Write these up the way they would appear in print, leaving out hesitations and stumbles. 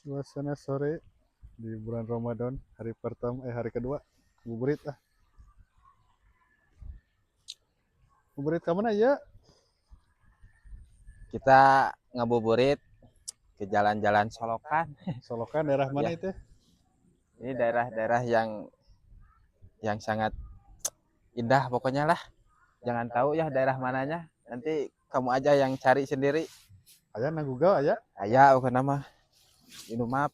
Suasana sore di bulan Ramadan, hari pertama, hari kedua, buburit ah. Buburit ke mana ya? Kita ngabuburit ke jalan-jalan Solokan. Solokan daerah mana Ya, itu? ini daerah-daerah yang sangat indah pokoknya lah. Jangan tahu ya daerah mananya. Nanti kamu aja yang cari sendiri. Aya na Google aya. Aya bukan nama. Ini map.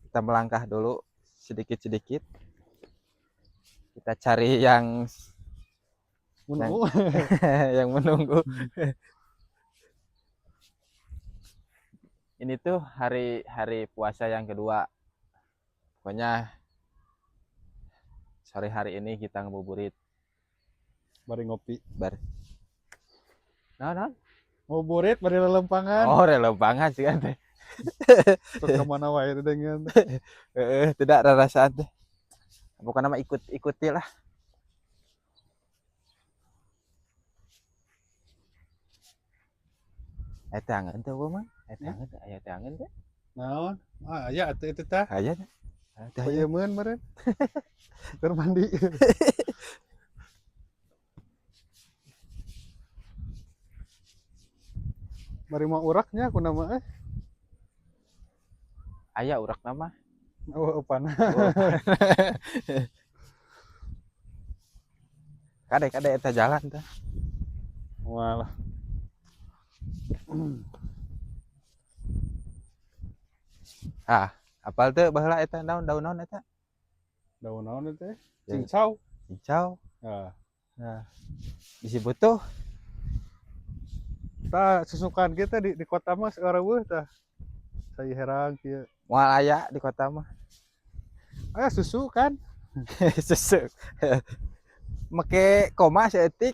Kita melangkah dulu sedikit-sedikit. Kita cari yang Menunggu. yang menunggu. Ini tuh hari puasa yang kedua. Pokoknya sore hari ini kita ngabuburit Bari ngopi. bar. Nah. Buburit bari lelempangan. Oh, rela banget sih kan teh. Terus ke mana wae teh dengan. Tidak ada rasaan teh. Bukan nama ikuti lah. Eta angeun teh mah. Eta angeun teh, aya teh angeun teh. Naon? Ah, aya atuh itu tah. Aya teh. Payemeun meureun. Keur mandi. Bari mau uraknya aku nama Aya urak nama. Oh, panah. Oh. Kade eta jalan teh. Walah. Ah, apal teh baheula eta daun naon eta? Daun naon teh? Ya, Cincau. hijau. Ah, Nah, disebut tuh tah susukan kita di kota mah saeureumeuh tah. Saya herang kieu. moal aya di kota mah. Aya susu kan? Susu. Make koma saeutik.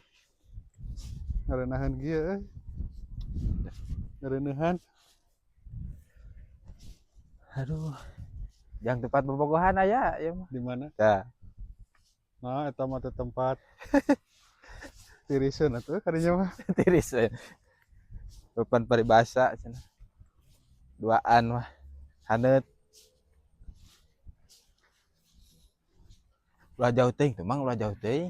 Ngareunahan kieu euy. Ngareunahan. Aduh. Yang tempat bobogohan aya ya mah. Di mana? Tah. Nah, eta mah teh tempat tiriseun atuh kadinya mah. Tiris we. Papan paribasa cenah. Duaan mah haneut. Ulah jauh teuing tuh mang, ulah jauh teuing.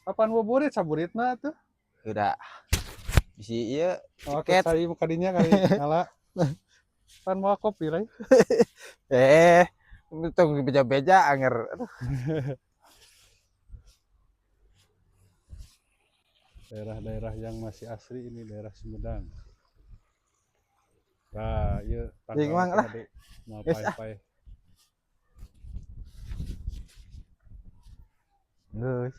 Papan buburit saburitna atuh. Udah bisi ieu Oh, tiket. sai kadinya kali ngala. Pan mau kopi lai. Tong beja-beja anger. Aduh. Daerah-daerah yang masih asri ini daerah Sumedang. Nah, ieu Jeung mang lah. tadi mau Geus ah. pai-pai. Geus.